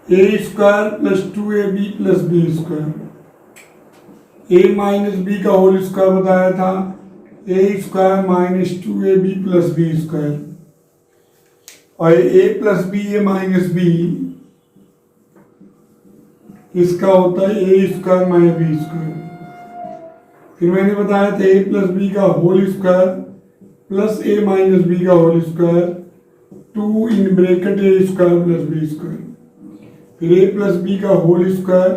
A square plus 2ab plus B square, A minus B का whole square बताया था, A square minus 2ab plus B square, और ए plus B ए minus B इसका होता है ए square minus B square. फिर मैंने बताया था ए प्लस बी का whole square plus A minus B का whole square 2 in bracket A square plus B square, फिर ए प्लस बी का होल स्क्वायर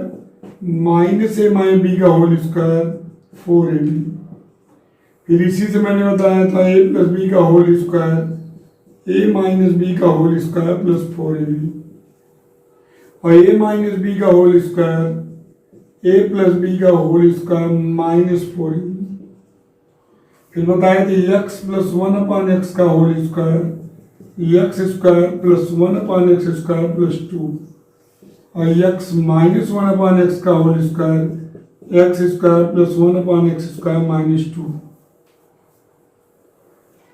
माइनस ए माइनस बी का होल स्क्वायर 4ab, फिर इसी से मैंने बताया था ए प्लस बी का whole square A minus B का होल स्क्वायर प्लस 4ab, और ए माइनस बी का whole square A plus B का होल स्क्वायर माइनस 4ab, फिर बताया था एक्स प्लस 1/x का whole square X square plus 1/x square plus 2, और X minus 1/x का whole square X square plus 1/x square minus 2।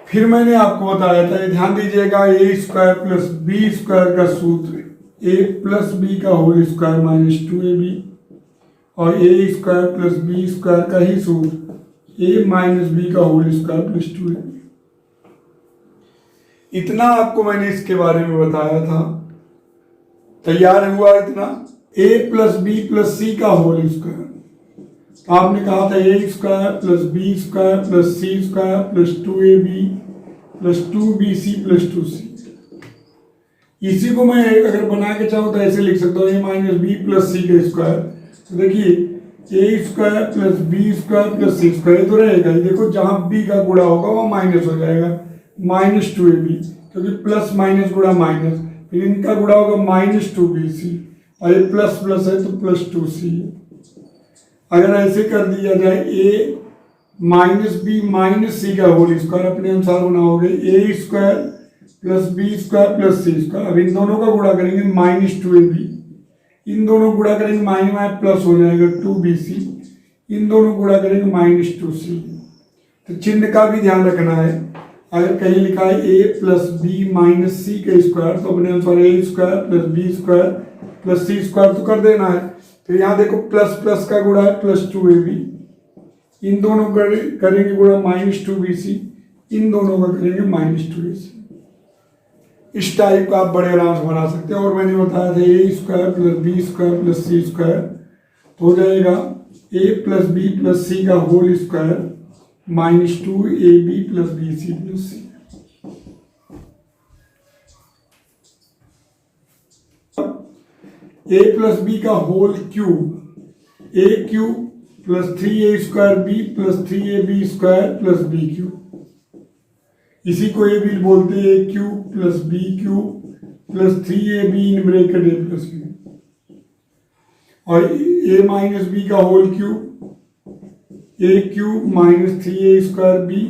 फिर मैंने आपको बताया था, ध्यान दीजिएगा, ए स्क्वायर प्लस बी स्क्वायर का सूत्र ए प्लस बी का होल स्क्वायर माइनस 2ab, और ए स्क्वायर प्लस बी स्क्वायर का ही सूत्र ए माइनस बी का होल स्क्वायर प्लस 2ab। इतना आपको मैंने इसके बारे में बताया था। तैयार हुआ इतना? ए प्लस बी प्लस सी का होल स्क्वायर, आपने कहा था A square plus B square plus C square plus 2ab plus 2bc plus 2c। इसी को मैं अगर बना के चाहूँ तो ऐसे लिख सकता हूँ ए माइनस बी प्लस सी का स्क्वायर। तो देखिए ए square plus B square plus सी स्क्वायर तो रहेगा ही, देखो जहाँ बी का गुणा होगा वहाँ माइनस हो जाएगा, माइनस 2ab, क्योंकि प्लस माइनस गुणा माइनस, फिर इनका गुणा होगा माइनस 2bc, और ये प्लस प्लस है तो प्लस 2c। अगर ऐसे कर दिया जाए A minus B minus C का होल स्क्वायर अपने अनुसार बनाओगे A square plus B square plus C square, अब इन दोनों का गुणा करेंगे माइनस 2ab, इन दोनों गुणा करेंगे माइनस माइनस प्लस हो जाएगा 2bc, इन दोनों गुणा करेंगे माइनस 2c। तो चिन्ह का भी ध्यान रखना है, अगर कहीं लिखा है ए प्लस बी माइनस सी का स्क्वायर तो अपने अनुसार A square plus B square plus C square तो कर देना है। तो यहाँ देखो प्लस प्लस का गुणा है प्लस 2ab, इन दोनों करेंगे गुणा माइनस 2bc, इन दोनों का करेंगे माइनस 2ac। इस टाइप का आप बड़े आराम से बना सकते हैं। और मैंने बताया था A square plus B square plus C square तो हो जाएगा ए प्लस बी प्लस सी का whole square minus 2ab plus bc plus c। A plus B का whole cube, A cube plus 3a square B plus 3ab square plus B cube, इसी को ए भी बोलते हैं A cube plus B cube plus 3ab in bracket A plus B, और A minus B का whole cube A cube minus 3a square B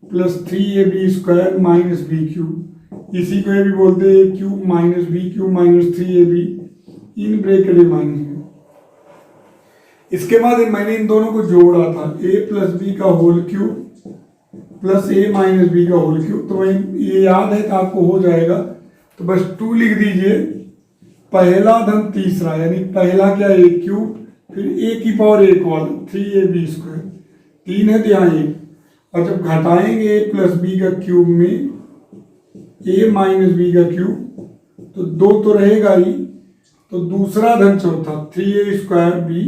plus 3ab square minus B cube, इसी को ए भी बोलते हैं A cube minus B cube minus 3ab in bracket A minus B. इसके बाद मैंने इन दोनों को जोड़ा था, ए प्लस बी का whole cube plus A minus B का होल क्यूब, तो ये याद है कि आपको हो जाएगा, तो बस 2 लिख दीजिए, पहला धन तीसरा, यानी पहला क्या ए क्यूब फिर ए की पावर एक वाला 3ab स्क्वायर, 3 है तो यहाँ 1, और जब घटाएंगे ए प्लस बी का क्यूब में ए माइनस बी का क्यूब तो 2 तो रहेगा ही, तो दूसरा धन चौथा 3a square B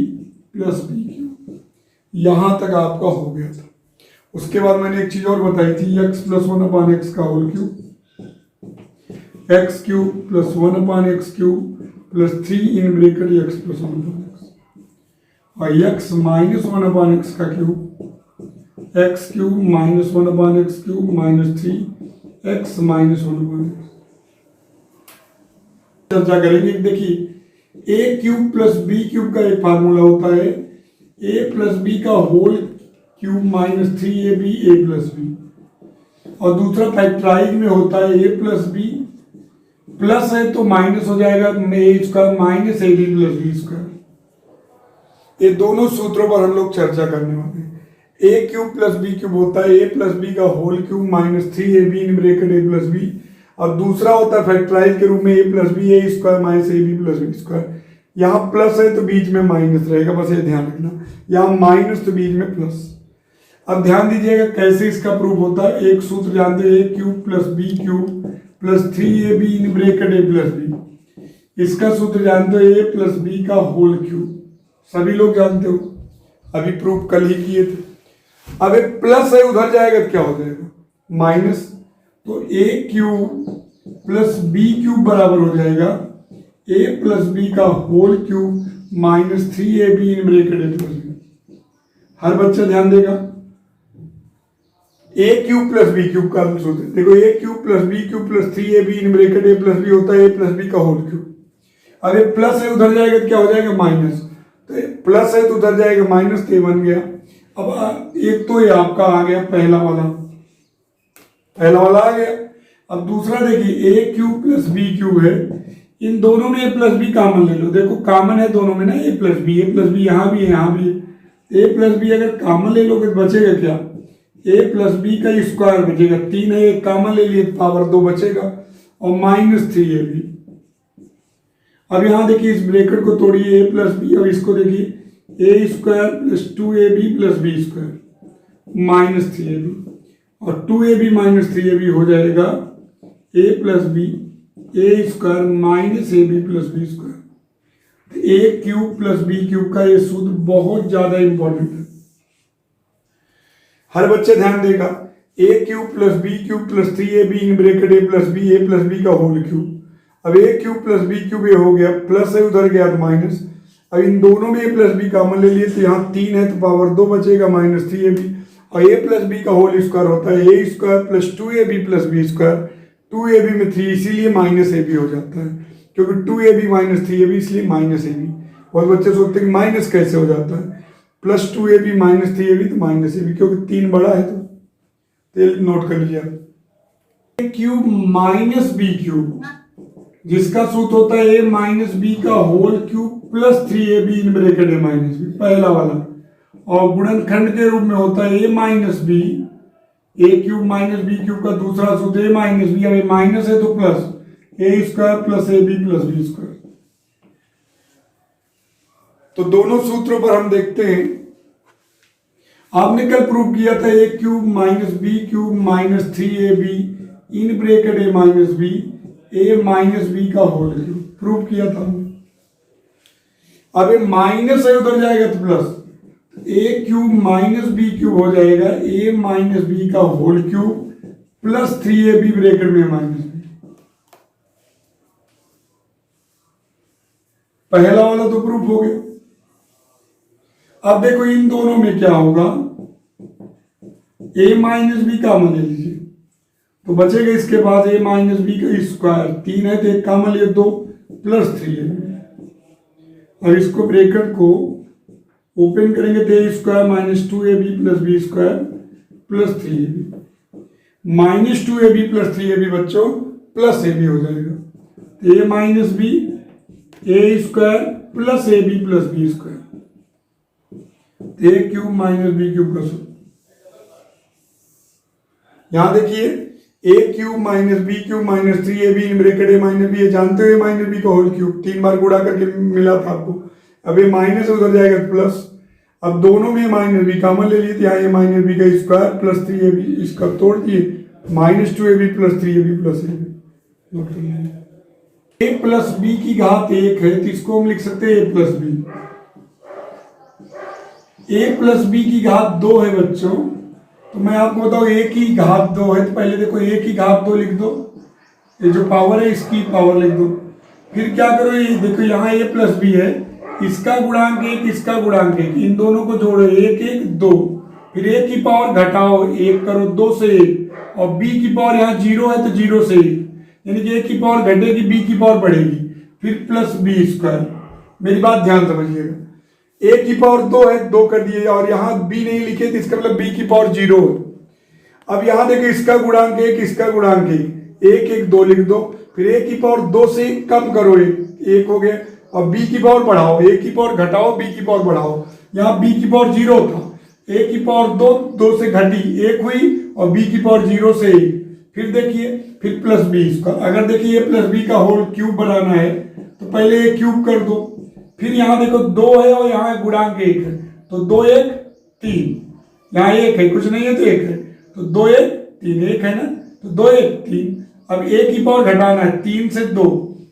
plus B cube, यहाँ तक आपका हो गया था। उसके बाद मैंने एक चीज और बताई थी, x प्लस 1/x का whole cube, x cube plus 1/x cube plus 3 in bracket x plus 1/x, और x माइनस 1/x का cube x cube minus 1/x cube minus 3x minus 1/x। चर्चा करेंगे। देखिए ए क्यूब प्लस बी क्यूब का एक formula होता है ए plus B का होल क्यूब माइनस 3ab ए प्लस बी, और दूसरा फैक्टराइज में होता है ए प्लस बी प्लस है तो माइनस हो जाएगा A square minus ab plus B square. ये दोनों सूत्रों पर हम लोग चर्चा करने वाले हैं। A cube plus B cube होता है ए प्लस बी का whole cube minus 3ab in bracket A plus B, और दूसरा होता है फैक्टराइज के रूप में ए plus B A square minus A B plus B square. यहाँ प्लस है तो बीच में माइनस रहेगा, बस ये ध्यान रखना, यहाँ माइनस तो बीच में प्लस। अब ध्यान दीजिएगा कैसे इसका प्रूफ होता है। एक सूत्र जानते हैं, A cube plus B cube plus 3ab in bracket A plus B. इसका सूत्र जानते हो, ए प्लस बी का होल क्यूब, सभी लोग जानते हो, अभी प्रूफ कल ही किए थे। अब एक प्लस है उधर जाएगा तो क्या हो जाएगा माइनस, तो a cube plus B cube बराबर हो जाएगा ए प्लस बी का whole cube minus 3ab in bracket A plus b. हर बच्चा ध्यान देगा, a cube plus B cube का सूत्र देखो, a cube plus B cube plus 3ab in bracket A plus b होता है ए प्लस बी का होल क्यूब। अब ये प्लस है उधर जाएगा तो क्या हो जाएगा माइनस, तो प्लस है तो उधर जाएगा माइनस, तो बन गया। अब एक तो ये आपका आ गया पहला वाला आ गया। अब दूसरा देखिए, ए क्यूब प्लस बी क्यूब है, इन दोनों में ए प्लस बी कॉमन ले लो, देखो कॉमन है दोनों में ना, ए प्लस बी यहाँ भी है यहाँ भी है। ए प्लस बी अगर कॉमन ले लोगे तो बचेगा क्या, ए प्लस बी का स्क्वायर बचेगा, 3 है एक कॉमन ले लिए पावर 2 बचेगा, और माइनस 3ab। अब यहाँ देखिए इस ब्रैकेट को तोड़िए, ए प्लस बी, अब इसको देखिए ए square plus 2ab plus B square minus 3ab, और 2ab माइनस 3ab हो जाएगा ए plus B A square minus A B plus B square. A cube plus B cube का ये सूत्र बहुत ज्यादा इंपॉर्टेंट है, हर बच्चे ध्यान देगा। A cube plus B cube plus 3ab in bracket A plus B का होल क्यूब। अब a cube plus B cube ये हो गया, प्लस है उधर गया तो माइनस। अब इन दोनों में ए प्लस बी कॉमन ले लिए तो यहाँ 3 है तो पावर 2 बचेगा माइनस 3ab, और ए प्लस बी का होल स्क्वायर होता है ए square plus 2ab plus B square, 2ab में 3 इसीलिए माइनस ab हो जाता है, क्योंकि 2ab माइनस 3ab इसलिए माइनस ab। बहुत बच्चे सोचते हैं कि माइनस कैसे हो जाता है, प्लस 2ab माइनस 3ab तो माइनस ab, क्योंकि 3 बड़ा है तो नोट कर लिया। क्यूब माइनस बी क्यूब, जिसका सूत्र होता है ए माइनस बी का whole cube plus 3ab in bracket A minus B, पहला वाला, और गुणनखंड के रूप में होता है A minus B A cube minus B cube का दूसरा सूत्र ए माइनस बी, अब माइनस है तो plus A square plus A B plus B square. तो दोनों सूत्रों पर हम देखते हैं, आपने कल प्रूव किया था a cube minus B cube minus 3ab in bracket A minus B A minus B का होल क्यूब, प्रूव किया था। अब ये माइनस है उधर जाएगा तो plus, a cube minus B cube हो जाएगा ए माइनस बी का whole cube plus 3ab bracket में माइनस बी। पहला वाला तो प्रूफ हो गया। अब देखो इन दोनों में क्या होगा, ए माइनस बी कॉमन ले लीजिए तो बचेगा इसके बाद ए माइनस बी का स्क्वायर, 3 है तो एक कॉमन ले 2 प्लस 3ab, और इसको ब्रैकेट को ओपन करेंगे तो a square minus 2ab plus B square plus 3ab, minus 2ab plus 3ab बच्चों प्लस ab हो जाएगा, a minus B A square plus A B plus B square, a cube minus B cube का सूत्र। यहां देखिए ए cube minus B cube minus 3ab in bracket A minus b, जानते हो a minus B का whole cube 3 बार गुणा करके मिला था आपको। अब ये माइनस उधर जाएगा प्लस, अब दोनों में माइनस बी कॉमन ले लिए थे, यहाँ ए माइनस बी का स्क्वायर प्लस 3ab, इसका तोड़ दिए minus 2ab plus 3ab plus ab। ए प्लस बी की घात 1 है तो इसको हम लिख सकते हैं ए प्लस बी। ए प्लस बी की घात 2 है बच्चों, तो मैं आपको बताऊं ए की घात 2 है तो पहले देखो ए की घात 2 लिख दो, ये जो पावर है इसकी पावर लिख दो, फिर क्या करो ये देखो यहाँ ए प्लस बी है, इसका गुणांक 1 इसका गुणांक 1, इन दोनों को जोड़ो 1 1 2, फिर ए की पावर घटाओ 1 करो 2 से 1, और बी की पावर यहाँ 0 है तो 0 से 1, यानी कि ए की पावर घटेगी बी की पावर बढ़ेगी, फिर प्लस बी स्क्वायर। मेरी बात ध्यान समझिएगा, ए की पावर 2 है 2 कर दिए, और यहाँ बी नहीं लिखे तो इसका मतलब बी की पावर 0 है। अब यहाँ देखो इसका गुणांक 1 इसका गुणांक 1 1 2 लिख दो, फिर ए की पावर 2 से कम करो 1 हो गया, और बी की पावर बढ़ाओ, ए की पावर घटाओ बी की पावर बढ़ाओ, यहाँ बी की पावर 0 था, ए की पावर 2 से घटी 1 हुई, और बी की पावर 0 से 1, फिर देखिए फिर प्लस बी स्क्वायर। अगर देखिए ए प्लस बी का होल क्यूब बनाना है तो पहले ये क्यूब कर दो, फिर यहाँ देखो 2 है और यहाँ गुणांक 1 है, तो 2 1 3, यहाँ 1 है कुछ नहीं है तो 1 है, तो 2 1 3, 1 है ना, तो 2 1 3। अब ए की पावर घटाना है 3 से 2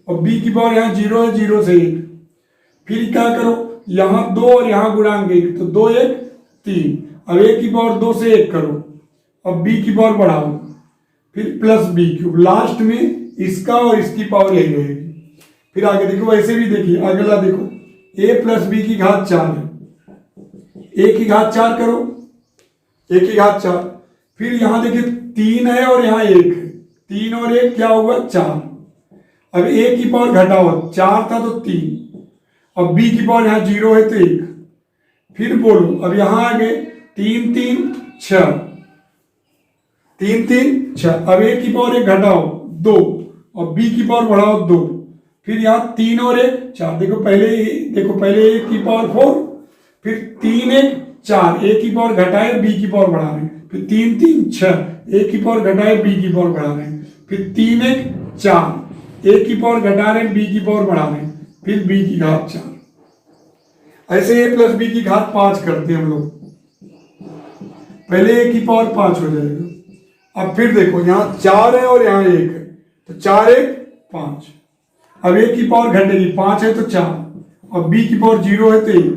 और बी की पावर यहाँ 0 है 0 से 1, फिर क्या करो यहाँ 2 और यहाँ गुणांक 1, तो 2 1 3। अब ए की पावर 2 से 1 करो, अब बी की पावर बढ़ाओ, फिर प्लस बी क्यूब, लास्ट में इसका और इसकी पावर यही रहेगी। फिर आगे देखो वैसे भी देखिए अगला देखो a प्लस बी की घात 4 है, a की घात 4 करो, a की घात 4, फिर यहां देखिए 3 है और यहाँ 1 है, 3 और 1 क्या होगा 4। अब a की पावर घटाओ, 4 था तो 3, अब b की पावर यहाँ 0 है तो 1, फिर बोलो अब यहां आगे 3 3 6, 3 3 6, अब a की पावर 1 घटाओ 2 और b की पावर बढ़ाओ 2, फिर यहाँ 3 और 1 4, देखो पहले a की पावर 4, फिर 3 1 4, a की पावर घटाए b की पावर बढ़ा रहे हैं, फिर 3 3 6, a की पावर घटाए b की पावर बढ़ा रहे हैं, फिर 3 1 4, a की पावर घटा रहे हैं b की पावर बढ़ा रहे हैं, फिर b की घात 4। ऐसे a प्लस बी की घात 5 करते हैं हम लोग, पहले a की पावर 5 हो जाएगा। अब फिर देखो यहाँ 4 है और यहाँ 1 है, तो 4 1 5, अब a की पावर घटेगी, 5 है तो 4 और b की पावर 0 है तो 1,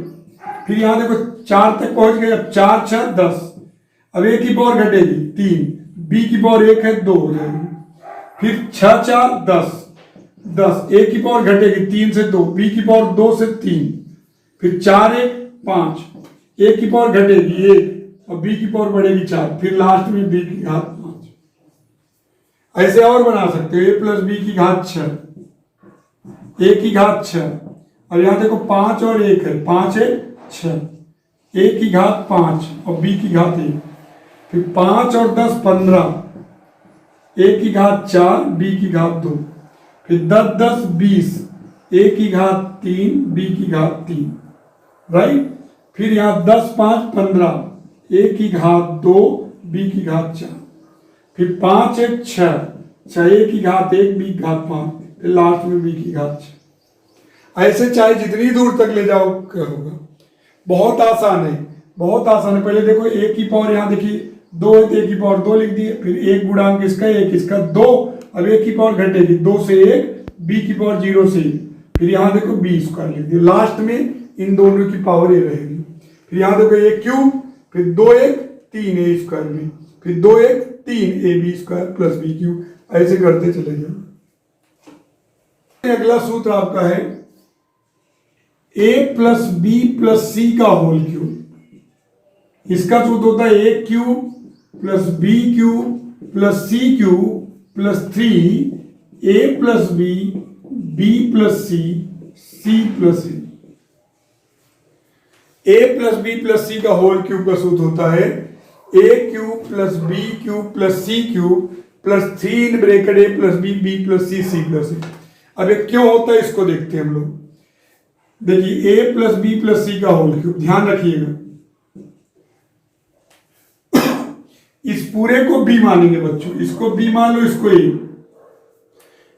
फिर यहाँ देखो 4 तक पहुंच गए, अब 4 6 10, अब a की पावर घटेगी 3, b की पावर 1 है 2 हो जाएगी, फिर 6 4 10 10, a की पावर घटेगी 3 से 2, b की पावर 2 से 3, फिर 4 1 5, a की पावर घटेगी 1 और b की पावर बढ़ेगी 4, फिर लास्ट में b की घात 5। ऐसे और बना सकते हो a प्लस बी की घात 6, a की घात 6, अब यहां देखो 5 और 1 है, 5 है 6, a की घात 5 और b की घात 1, फिर 5 और 10 15, a की घात 4 b की घात 2, फिर 10 10 20, a की घात 3 b की घात 3, राइट। फिर यहाँ 10 5 15, a की घात 2 b की घात 4, फिर 5 1 6, 6 a की घात 1 b की घात 5, फिर लास्ट में b की घात 6। ऐसे चाहे जितनी दूर तक ले जाओ करोगा, बहुत आसान है, बहुत आसान है। पहले देखो a की पावर यहाँ देखिए 2 है तो a की पावर 2 लिख दिए, फिर 1 गुणांक इसका 1 इसका 2, अब a की पावर घटेगी 2 से 1, b की पावर 0 से 1, फिर यहाँ देखो b स्क्वायर लिख दिया, लास्ट में इन दोनों की पावर ये रहेगी। फिर यहाँ देखो a क्यूब, फिर 2 1 3 a स्क्वायर b, फिर 2 1 3 a b square plus b cube, ऐसे करते चले जाओ। अगला सूत्र आपका है a प्लस बी प्लस सी का होल क्यूब। इसका सूत्र होता है a cube plus B cube plus C cube plus 3 a plus B plus c plus a plus B plus सी का होल क्यूब का सूत्र होता है a cube plus B cube plus C cube plus 3 in bracket a plus B plus c plus ए। अब ये क्यों होता है इसको देखते हैं हम लोग। देखिए a प्लस बी प्लस सी का होल क्यूब, ध्यान रखिएगा इस पूरे को b मानेंगे बच्चों, इसको b मान लो, इसको a,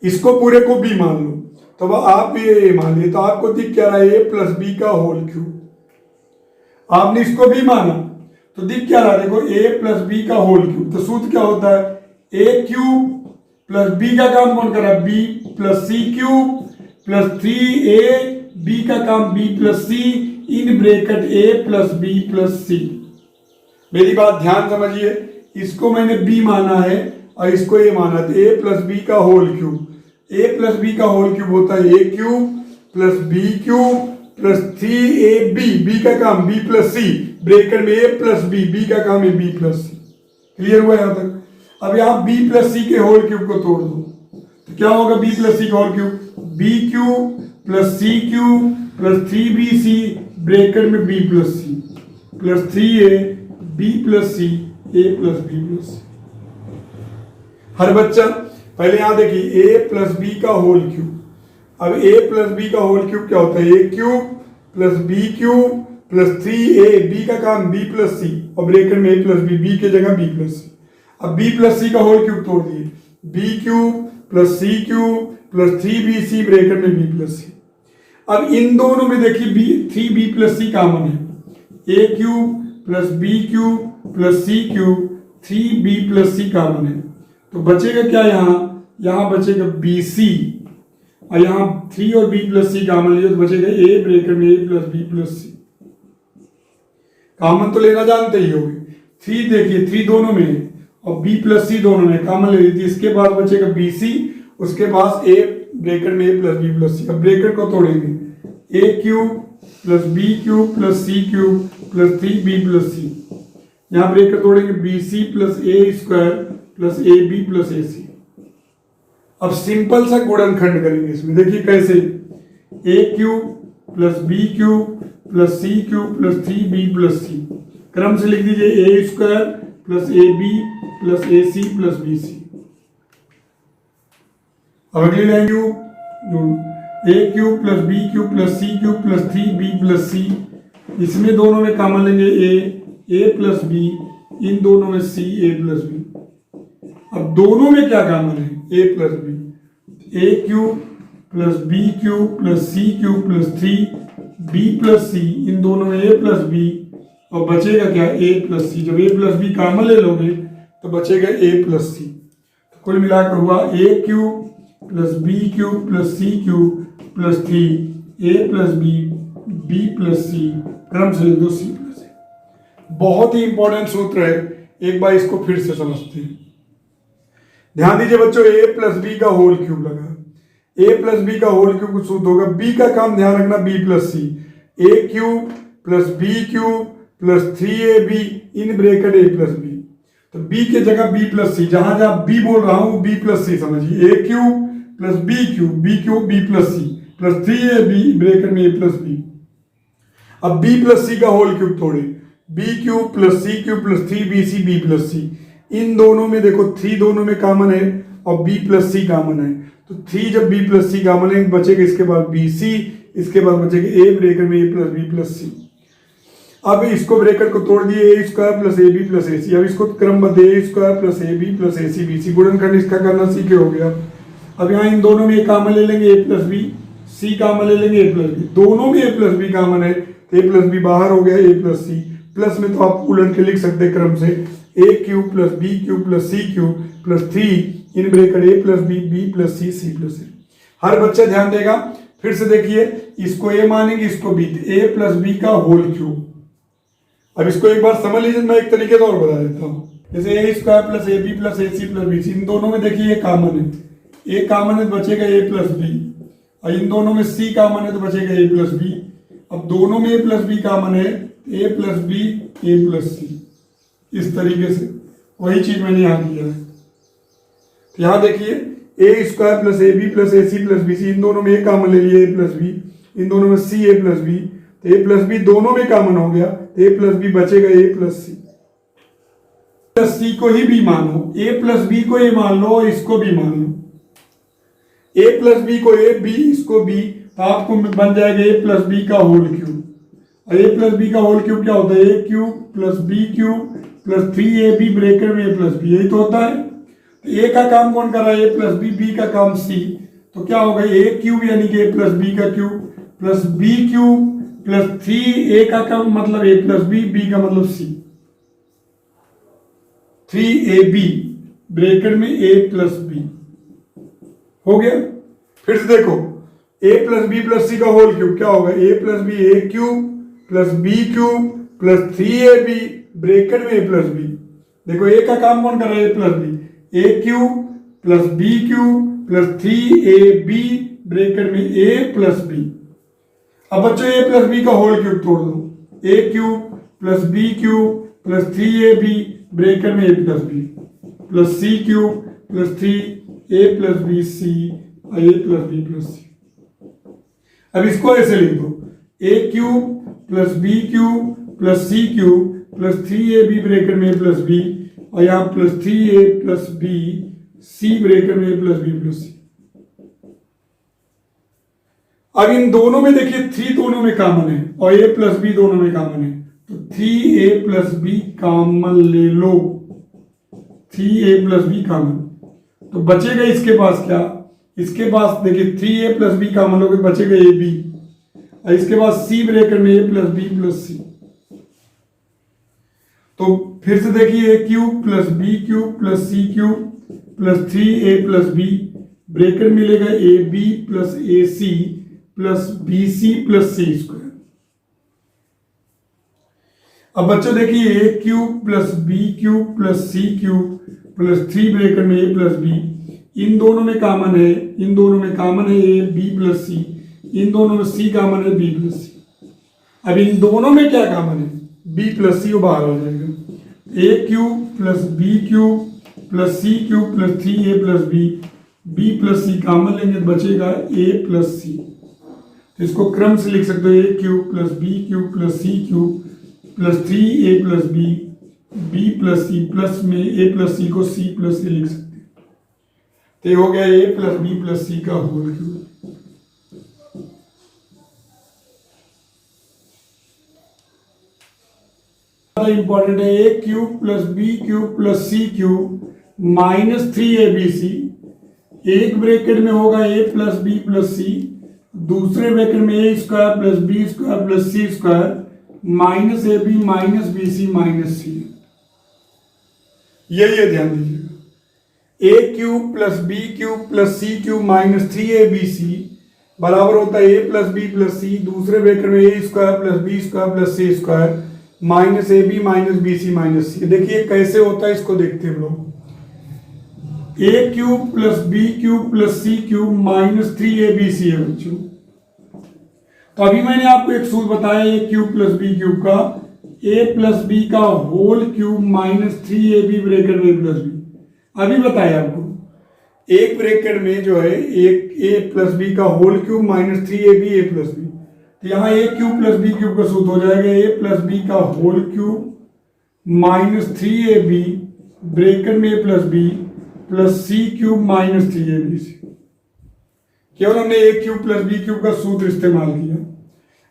इसको पूरे को b मान लो, तो अब आप ये a मान लिए, तो आपको दिख क्या रहा है a प्लस बी का होल क्यूब। आपने इसको b माना तो दिख क्या रहा है, देखो a प्लस बी का होल क्यूब, तो सूत्र क्या होता है a क्यूब प्लस b का काम कौन कर रहा है b प्लस सी क्यूब प्लस 3a b का काम b plus c in bracket a plus B plus c. मेरी बात ध्यान समझिए, इसको मैंने b माना है और इसको a माना, तो a प्लस बी का whole cube, a plus B का होल क्यूब होता है a cube plus B cube plus 3ab, b का काम b प्लस सी ब्रैकेट में a प्लस बी का काम है b प्लस सी। क्लियर हुआ यहां तक। अब यहां b प्लस सी के होल क्यूब को तोड़ दो तो क्या होगा b प्लस सी का whole cube b cube plus सी क्यूब प्लस 3bc ब्रैकेट में b plus c plus 3a b plus C a plus B plus c. हर बच्चा पहले यहां देखिए a प्लस बी का होल क्यूब। अब a प्लस बी का होल क्यूब क्या होता है a cube plus B cube plus 3a b का काम b प्लस सी और ब्रैकेट में a प्लस बी की जगह b प्लस सी। अब b प्लस सी का होल क्यूब तोड़ दिए, बी क्यूब प्लस सी क्यूब प्लस 3bc ब्रैकेट में b प्लस सी। अब इन दोनों में देखिए 3b प्लस सी कॉमन है, a cube plus B cube plus C cube 3b plus C common है, तो बचेगा क्या यहाँ बचेगा bc, और यहाँ 3 और b प्लस सी कॉमन लिया तो बचेगा a ब्रैकेट में a plus b plus C. Common तो लेना जानते ही होगे, 3 देखिए 3 दोनों में है और b प्लस सी दोनों में, कॉमन ले ली थी, इसके बाद बचेगा bc, उसके बाद a ब्रैकेट में a प्लस b प्लस सी। अब ब्रैकेट को तोड़ेंगे, a cube plus B cube plus C cube plus 3b plus c, यहाँ ब्रैकेट तोड़ेंगे bc plus a square plus ab plus ac। अब सिंपल सा गुणनखंड करेंगे इसमें, देखिए कैसे, a cube plus B cube plus C cube plus 3b plus c, क्रम से लिख दीजिए a square plus ab plus ac plus bc। अब अगली line a cube plus B cube plus C cube plus 3b plus c, इसमें दोनों में common लेंगे a प्लस बी, इन दोनों में c a प्लस बी। अब दोनों में क्या कॉमन है, a plus B, a cube plus B cube plus C cube plus 3b plus c, इन दोनों में a प्लस बी, और बचेगा क्या, a प्लस सी। जब a प्लस बी कॉमन ले लोगे तो बचेगा a प्लस सी। तो कुल मिलाकर हुआ a cube plus B cube plus C cube plus 3a plus b plus c, क्रम से लिख दो c प्लस a। बहुत ही इंपॉर्टेंट सूत्र है, एक बार इसको फिर से समझते हैं। ध्यान दीजिए बच्चों, a प्लस बी का होल क्यूब लगा, a प्लस बी का होल क्यूब कुछ सूत्र होगा, b का काम ध्यान रखना b plus C, a cube plus B cube plus 3ab in bracket a plus B, तो b के जगह b प्लस सी, जहां जहां b बोल रहा हूं b प्लस सी समझिए, a cube plus B cube b plus c plus 3ab bracket में a प्लस बी। अब b प्लस सी का होल क्यूब तोड़े, b क्यूब प्लस सी cube plus 3bc b plus c, इन दोनों में देखो 3 दोनों में कॉमन है और b प्लस सी कॉमन है, तो 3 जब b प्लस सी कॉमन है बचेगा इसके बाद bc, इसके बाद बचेगा a ब्रैकेट में a प्लस b प्लस सी। अब इसको ब्रैकेट को तोड़ दिए a square plus ab plus ac, अब इसको क्रमबद्ध a square plus ab plus ac bc, गुणनखंड इसका करना सीखे हो गया। अब यहाँ इन दोनों में कॉमन ले लेंगे a plus B, C common ले लेंगे a प्लस बी, दोनों में a प्लस बी कॉमन है तो a प्लस बी बाहर हो गया, a प्लस सी, प्लस में तो आप उलट के लिख सकते हैं क्रम से, a cube plus B cube plus C cube plus 3 in bracket a plus B plus c plus a. हर बच्चा ध्यान देगा, फिर से देखिए, इसको a मानेंगे इसको b, a प्लस बी का होल क्यूब। अब इसको एक बार समझ लीजिए, मैं एक तरीके से और बता देता हूँ, जैसे a square plus ab plus ac plus bc, इन दोनों में देखिए ये कॉमन है, a कॉमन है तो बचेगा a प्लस बी, और इन दोनों में c कॉमन है तो बचेगा a प्लस बी। अब दोनों में a प्लस बी कॉमन है, a plus B a plus c, इस तरीके से वही चीज मैंने यहाँ किया है। तो यहाँ देखिए a square plus ab plus ac plus bc, इन दोनों में a कॉमन ले लिया a प्लस बी, इन दोनों में c a प्लस बी, तो a प्लस बी दोनों में कॉमन हो गया, तो a प्लस बी बचेगा a plus c. Plus c को ही b मानो, a प्लस बी को a मान लो और इसको भी मान लो, a प्लस बी को a, b इसको b, तो आपको बन जाएगा a प्लस बी का होल क्यूब। और a प्लस बी का होल क्यूब क्या होता है, a cube plus B cube plus 3ab bracket में a प्लस बी, यही तो होता है। तो a का काम कौन कर रहा है, a प्लस बी, b का काम c, तो क्या होगा a क्यूब यानी कि a प्लस बी का cube plus B cube plus 3a का काम मतलब a प्लस बी, b का मतलब c, 3ab ब्रैकेट में a प्लस बी हो गया। फिर से देखो, a प्लस बी प्लस सी का होल क्यूब क्या होगा, a plus B a cube plus B cube plus 3ab bracket में a प्लस बी। देखो a का काम कौन कर रहा है, a plus B, a cube plus B cube plus 3ab bracket में a प्लस बी। अब बच्चों a प्लस बी का होल क्यूब तोड़ दो, a cube plus B cube plus 3ab bracket में a plus B plus C cube plus 3a plus B C और a plus B plus सी। अब इसको ऐसे लिख दो, a cube plus B cube plus C cube plus 3ab bracket में a plus B, और यहाँ plus 3a plus B C bracket में a प्लस बी प्लस सी। अब इन दोनों में देखिए 3 दोनों में कॉमन है और a प्लस बी दोनों में कॉमन है, तो 3a प्लस बी कॉमन ले लो, 3a प्लस बी कॉमन, तो बचेगा इसके पास क्या, इसके पास देखिए 3a प्लस बी कॉमन लोगे बचेगा ए बी, और इसके पास सी ब्रैकेट में a plus B plus c. तो फिर से देखिए a cube plus B cube plus C cube plus 3a plus b, bracket मिलेगा a B plus a c plus B c plus C square. अब बच्चों देखिए ए cube plus B cube plus सी cube plus 3 bracket में ए plus B, इन दोनों में common है, इन दोनों में कॉमन है ए बी प्लस सी, इन दोनों में सी कॉमन है बी प्लस सी। अब इन दोनों में क्या कॉमन है, बी प्लस सी, वो बाहर हो जाएगा। A cube plus B cube plus C cube plus 3a plus B plus C common लेंगे तो बचेगा a प्लस सी। तो इसको क्रम से लिख सकते हो a cube plus B cube plus C cube plus 3a plus B plus c plus में a प्लस सी को c प्लस सी लिख सकते हैं। तो ये हो गया a प्लस बी प्लस सी का होल क्यूब। इंपॉर्टेंट है a cube plus B cube plus C cube minus 3abc, एक ब्रैकेट में होगा a plus B plus c, दूसरे ब्रैकेट में a square plus B square plus C square minus A b minus b c minus c. यही ध्यान दीजिएगा, a cube plus B cube plus C cube minus 3abc बराबर होता है a plus B plus c, दूसरे bracket में a square plus B square plus C square minus A b minus b c minus c. देखिए कैसे होता है, इसको देखते हैं हम लोग। A cube plus B cube plus C cube minus 3abc है बच्चों। तो अभी मैंने आपको एक सूत्र बताया A cube plus B cube का, ए प्लस बी का whole cube minus 3ab bracket में प्लस बी। अभी बताया आपको एक ब्रैकेट में जो है एक ए प्लस बी का होल क्यूब माइनस 3ab ए प्लस बी, तो यहाँ A cube plus B cube का सूत्र हो जाएगा ए प्लस बी का whole cube minus 3ab bracket में ए प्लस बी प्लस सी क्यूब माइनस 3abc। केवल हमने ए क्यूब प्लस बी क्यूब का सूत्र इस्तेमाल किया।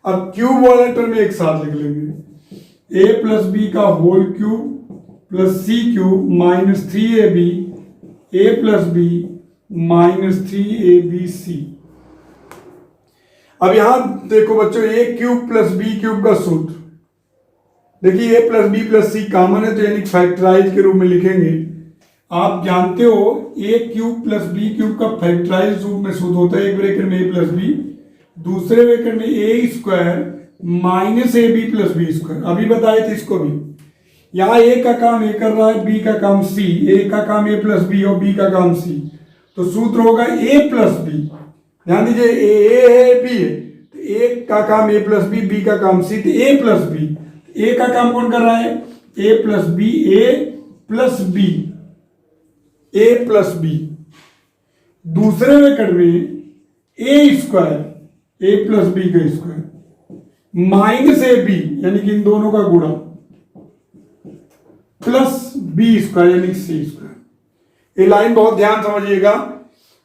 अब क्यूब वाले टर्म एक साथ लिख लेंगे, ए प्लस बी का होल क्यूब प्लस सी क्यूब माइनस 3ab ए प्लस बी माइनस 3abc। अब यहां देखो बच्चों ए क्यूब प्लस बी क्यूब का सूत्र, देखिए ए प्लस बी प्लस सी कॉमन है तो यानी फैक्टराइज के रूप में लिखेंगे। आप जानते हो a cube plus B cube का फैक्टराइज रूप में सूत्र होता है एक ब्रैकेट में ए प्लस बी, दूसरे ब्रैकेट में a square minus A B plus B square. अभी बताए थे इसको भी, यहाँ ए का काम ए कर रहा है, बी का काम सी, ए का काम ए प्लस बी और बी का काम सी, तो सूत्र होगा ए प्लस बी। ध्यान दीजिए ए है बी है, तो ए का काम ए प्लस बी का काम सी, तो ए प्लस बी। ए का काम कौन कर रहा है, ए प्लस बी, ए प्लस बी, ए प्लस बी। दूसरे ब्रैकेट में a square A plus B का स्क्वायर माइनस ए बी यानी कि इन दोनों का गुणा प्लस बी स्क्वायर यानी सी स्क्वायर। ये लाइन बहुत ध्यान समझिएगा,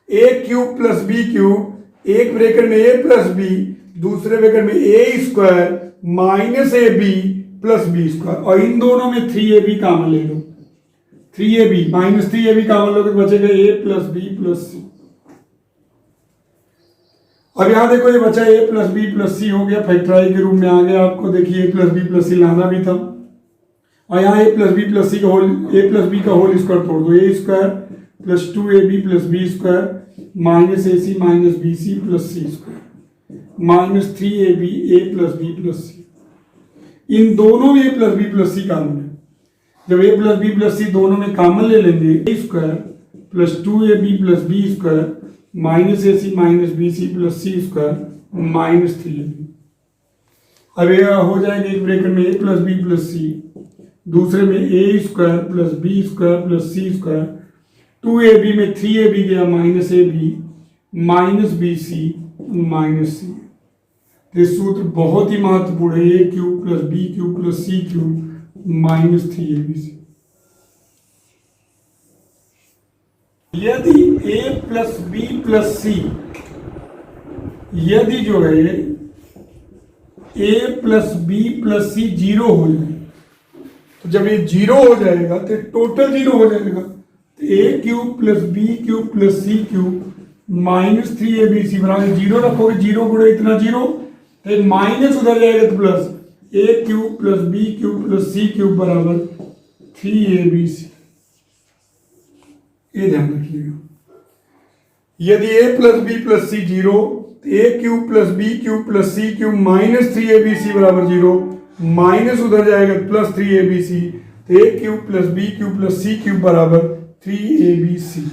a cube plus B cube, एक ब्रैकेट में ए प्लस बी, दूसरे ब्रैकेट में a square minus A B plus B square, और इन दोनों में 3ab कॉमन ले लो, 3ab माइनस 3ab कॉमन लोगे बचेगा ए प्लस बी प्लस सी। अब यहां देखो ये बचा ए प्लस बी प्लस सी हो गया, फैक्टराइज के रूप में आ गया। आपको देखिए ए प्लस बी प्लस सी लाना भी था, और यहाँ ए प्लस बी प्लस सी का होल, ए प्लस बी का होल स्क्वायर तोड़ दो, a square plus 2ab plus B square minus a c minus b c plus C square minus 3ab A plus B plus c. इन दोनों में ए plus B plus सी common है, जब a plus B plus c दोनों में common ले लेंगे, a square plus 2ab plus B square minus a c minus b c plus C square minus 3ab। अब ये हो जाएगा एक ब्रैकेट में ए प्लस बी प्लस सी, दूसरे में a square plus B square plus C square, 2ab में 3ab गया माइनस ए b minus b c minus c. ये सूत्र बहुत ही महत्वपूर्ण है, a cube plus B cube plus C cube minus 3abc। यदि a plus B plus C, यदि जो है a plus B plus C zero हो जाए, तो जब ये जीरो हो जाएगा तो टोटल जीरो हो जाएगा, तो a cube plus B cube plus C cube minus 3abc बराबर जीरो रखोगे, जीरो गुणे इतना जीरो, तो माइनस उधर जाएगा तो plus a cube plus B cube plus C cube बराबर 3abc। ये ध्यान रखिएगा, यदि a plus B plus C zero, तो a cube plus B cube plus C cube minus 3abc बराबर जीरो, माइनस उधर जाएगा प्लस 3abc, तो a cube plus B cube plus C cube बराबर 3abc।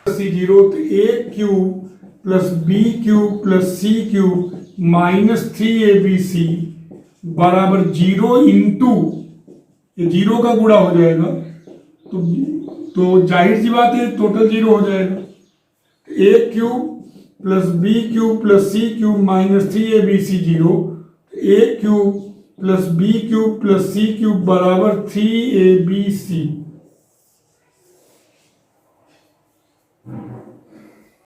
सी जीरो, तो a cube plus B cube plus C cube minus 3abc बराबर zero into, ये zero का गुणा हो जाएगा, तो जाहिर सी बात है टोटल जीरो हो जाएगा। A cube plus B cube plus C cube minus 3abc zero, a cube plus B cube plus C cube बराबर 3abc।